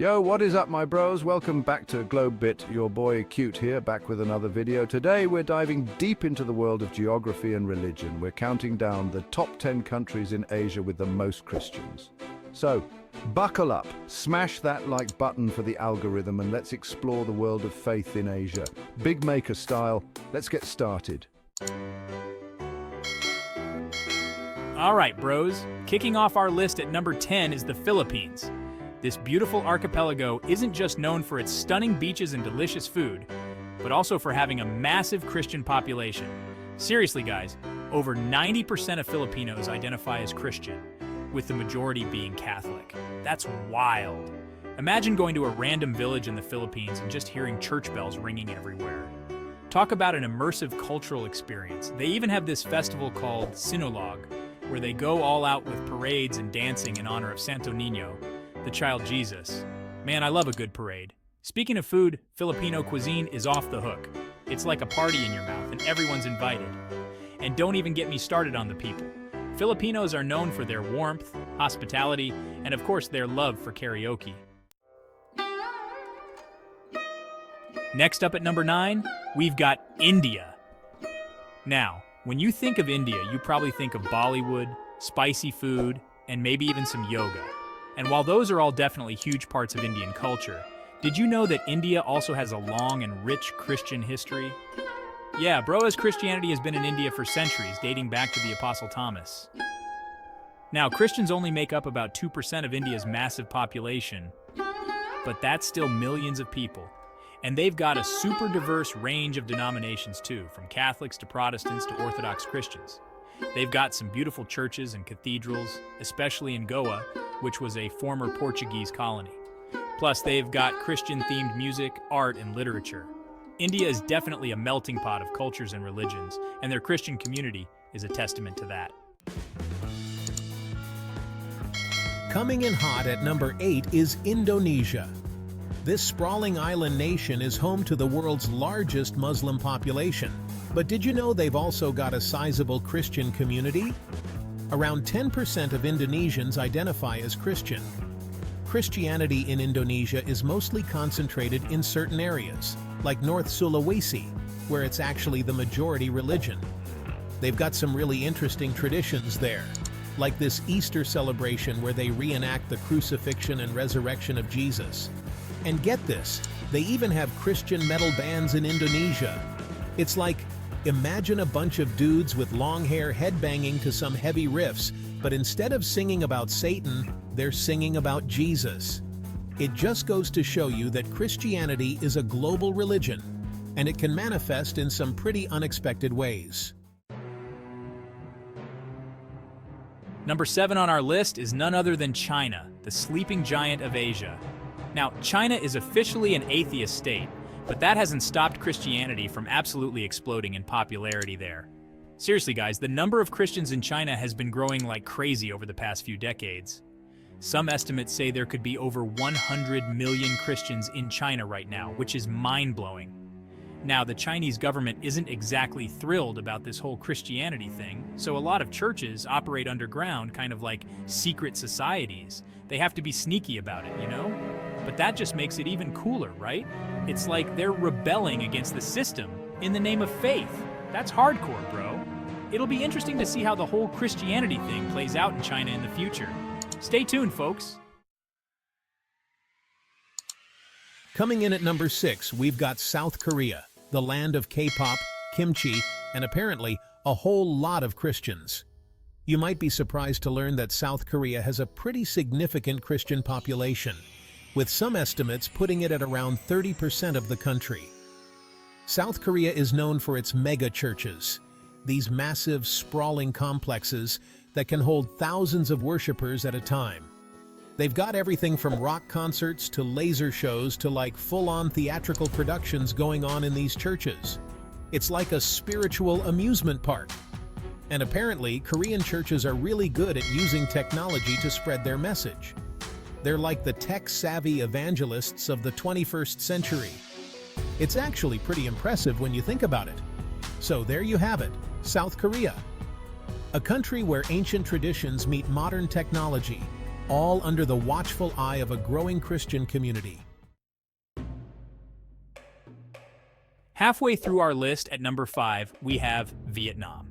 Yo, what is up, my bros? Welcome back to GlobeBit. Your boy Cute here, back with another video. Today we're diving deep into the world of geography and religion. We're counting down the top 10 countries in Asia with the most Christians. So, buckle up, smash that like button for the algorithm, and let's explore the world of faith in Asia. Big maker style, let's get started. All right, bros. Kicking off our list at number 10 is the Philippines. This beautiful archipelago isn't just known for its stunning beaches and delicious food, but also for having a massive Christian population. Seriously, guys, over 90% of Filipinos identify as Christian, with the majority being Catholic. That's wild. Imagine going to a random village in the Philippines and just hearing church bells ringing everywhere. Talk about an immersive cultural experience. They even have this festival called Sinulog, where they go all out with parades and dancing in honor of Santo Niño, the child Jesus. Man, I love a good parade. Speaking of food, Filipino cuisine is off the hook. It's like a party in your mouth and everyone's invited. And don't even get me started on the people. Filipinos are known for their warmth, hospitality, and of course their love for karaoke. Next up at number 9, we've got India. Now, when you think of India, you probably think of Bollywood, spicy food, and maybe even some yoga. And while those are all definitely huge parts of Indian culture, did you know that India also has a long and rich Christian history? Yeah, as Christianity has been in India for centuries, dating back to the Apostle Thomas. Now, Christians only make up about 2% of India's massive population, but that's still millions of people. And they've got a super diverse range of denominations too, from Catholics to Protestants to Orthodox Christians. They've got some beautiful churches and cathedrals, especially in Goa, which was a former Portuguese colony. Plus, they've got Christian-themed music, art, and literature. India is definitely a melting pot of cultures and religions, and their Christian community is a testament to that. Coming in hot at number 8 is Indonesia. This sprawling island nation is home to the world's largest Muslim population. But did you know they've also got a sizable Christian community? Around 10% of Indonesians identify as Christian. Christianity in Indonesia is mostly concentrated in certain areas, like North Sulawesi, where it's actually the majority religion. They've got some really interesting traditions there, like this Easter celebration where they reenact the crucifixion and resurrection of Jesus. And get this, they even have Christian metal bands in Indonesia. It's like, imagine a bunch of dudes with long hair headbanging to some heavy riffs, but instead of singing about Satan, they're singing about Jesus. It just goes to show you that Christianity is a global religion, and it can manifest in some pretty unexpected ways. Number 7 on our list is none other than China, the sleeping giant of Asia. Now, China is officially an atheist state, but that hasn't stopped Christianity from absolutely exploding in popularity there. Seriously, guys, the number of Christians in China has been growing like crazy over the past few decades. Some estimates say there could be over 100 million Christians in China right now, which is mind-blowing. Now, the Chinese government isn't exactly thrilled about this whole Christianity thing, so a lot of churches operate underground, kind of like secret societies. They have to be sneaky about it, you know? But that just makes it even cooler, right? It's like they're rebelling against the system in the name of faith. That's hardcore, bro. It'll be interesting to see how the whole Christianity thing plays out in China in the future. Stay tuned, folks. Coming in at number 6, we've got South Korea, the land of K-pop, kimchi, and apparently a whole lot of Christians. You might be surprised to learn that South Korea has a pretty significant Christian population, with some estimates putting it at around 30% of the country. South Korea is known for its mega churches, these massive, sprawling complexes that can hold thousands of worshipers at a time. They've got everything from rock concerts to laser shows to like full-on theatrical productions going on in these churches. It's like a spiritual amusement park. And apparently, Korean churches are really good at using technology to spread their message. They're like the tech-savvy evangelists of the 21st century. It's actually pretty impressive when you think about it. So there you have it, South Korea. A country where ancient traditions meet modern technology, all under the watchful eye of a growing Christian community. Halfway through our list at number 5, we have Vietnam.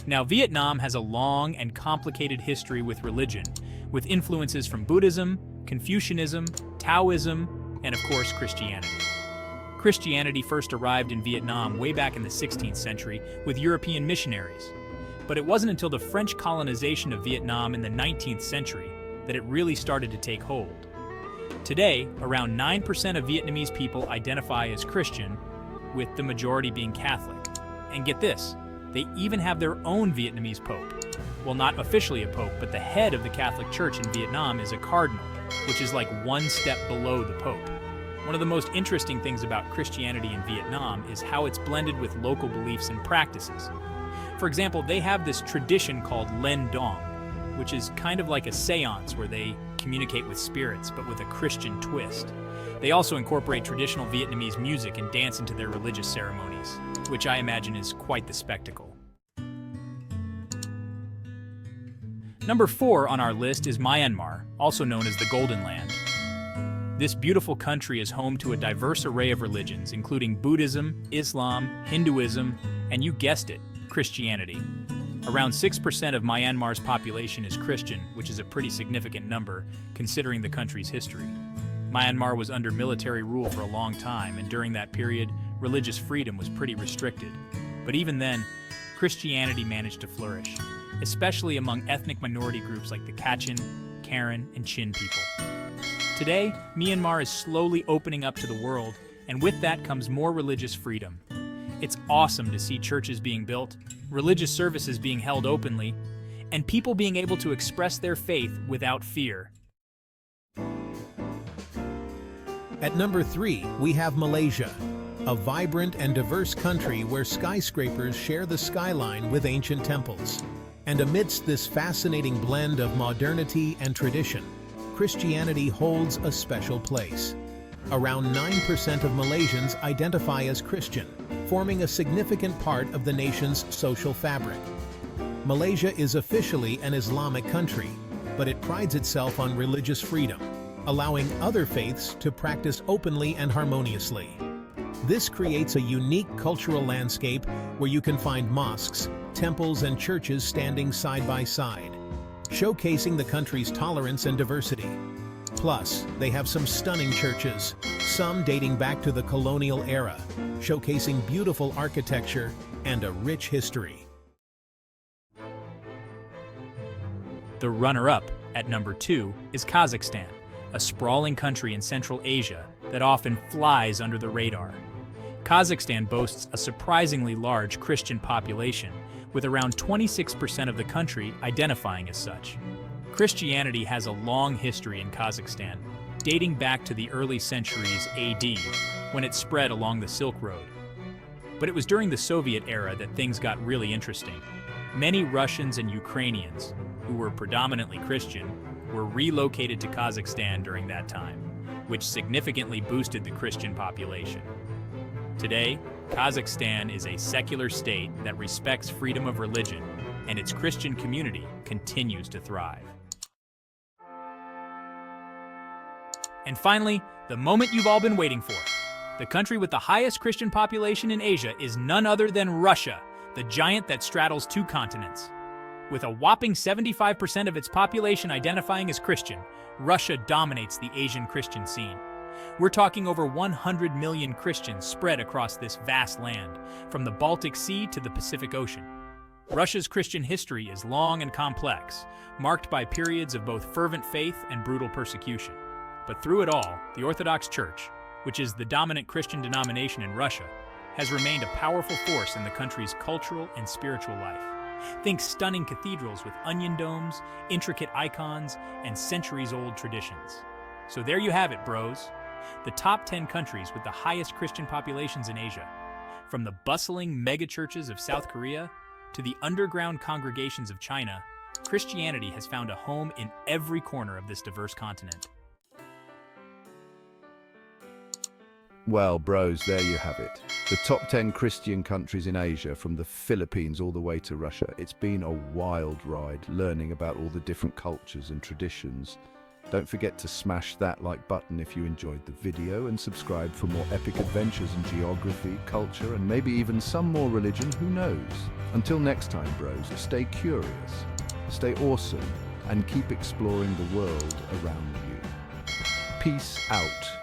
Now, Vietnam has a long and complicated history with religion, with influences from Buddhism, Confucianism, Taoism, and of course, Christianity. Christianity first arrived in Vietnam way back in the 16th century with European missionaries. But it wasn't until the French colonization of Vietnam in the 19th century that it really started to take hold. Today, around 9% of Vietnamese people identify as Christian, with the majority being Catholic. And get this, they even have their own Vietnamese pope. Well, not officially a pope, but the head of the Catholic Church in Vietnam is a cardinal, which is like one step below the pope. One of the most interesting things about Christianity in Vietnam is how it's blended with local beliefs and practices. For example, they have this tradition called Len Dong, which is kind of like a seance where they communicate with spirits, but with a Christian twist. They also incorporate traditional Vietnamese music and dance into their religious ceremonies, which I imagine is quite the spectacle. Number 4 on our list is Myanmar, also known as the Golden Land. This beautiful country is home to a diverse array of religions, including Buddhism, Islam, Hinduism, and you guessed it, Christianity. Around 6% of Myanmar's population is Christian, which is a pretty significant number considering the country's history. Myanmar was under military rule for a long time, and during that period, religious freedom was pretty restricted. But even then, Christianity managed to flourish, especially among ethnic minority groups like the Kachin, Karen, and Chin people. Today, Myanmar is slowly opening up to the world, and with that comes more religious freedom. It's awesome to see churches being built, religious services being held openly, and people being able to express their faith without fear. At number 3, we have Malaysia, a vibrant and diverse country where skyscrapers share the skyline with ancient temples. And amidst this fascinating blend of modernity and tradition, Christianity holds a special place. Around 9% of Malaysians identify as Christian, forming a significant part of the nation's social fabric. Malaysia is officially an Islamic country, but it prides itself on religious freedom, allowing other faiths to practice openly and harmoniously. This creates a unique cultural landscape where you can find mosques, temples, and churches standing side by side, showcasing the country's tolerance and diversity. Plus, they have some stunning churches, some dating back to the colonial era, showcasing beautiful architecture and a rich history. The runner-up at number 2 is Kazakhstan, a sprawling country in Central Asia that often flies under the radar. Kazakhstan boasts a surprisingly large Christian population, with around 26% of the country identifying as such. Christianity has a long history in Kazakhstan, dating back to the early centuries AD, when it spread along the Silk Road. But it was during the Soviet era that things got really interesting. Many Russians and Ukrainians, who were predominantly Christian, were relocated to Kazakhstan during that time, which significantly boosted the Christian population. Today, Kazakhstan is a secular state that respects freedom of religion, and its Christian community continues to thrive. And finally, the moment you've all been waiting for. The country with the highest Christian population in Asia is none other than Russia, the giant that straddles 2 continents. With a whopping 75% of its population identifying as Christian, Russia dominates the Asian Christian scene. We're talking over 100 million Christians spread across this vast land, from the Baltic Sea to the Pacific Ocean. Russia's Christian history is long and complex, marked by periods of both fervent faith and brutal persecution. But through it all, the Orthodox Church, which is the dominant Christian denomination in Russia, has remained a powerful force in the country's cultural and spiritual life. Think stunning cathedrals with onion domes, intricate icons, and centuries-old traditions. So there you have it, bros. The top 10 countries with the highest Christian populations in Asia. From the bustling megachurches of South Korea to the underground congregations of China, Christianity has found a home in every corner of this diverse continent. Well, bros, there you have it. The top 10 Christian countries in Asia, from the Philippines all the way to Russia. It's been a wild ride, learning about all the different cultures and traditions. Don't forget to smash that like button if you enjoyed the video, and subscribe for more epic adventures in geography, culture, and maybe even some more religion, who knows? Until next time, bros, stay curious, stay awesome, and keep exploring the world around you. Peace out.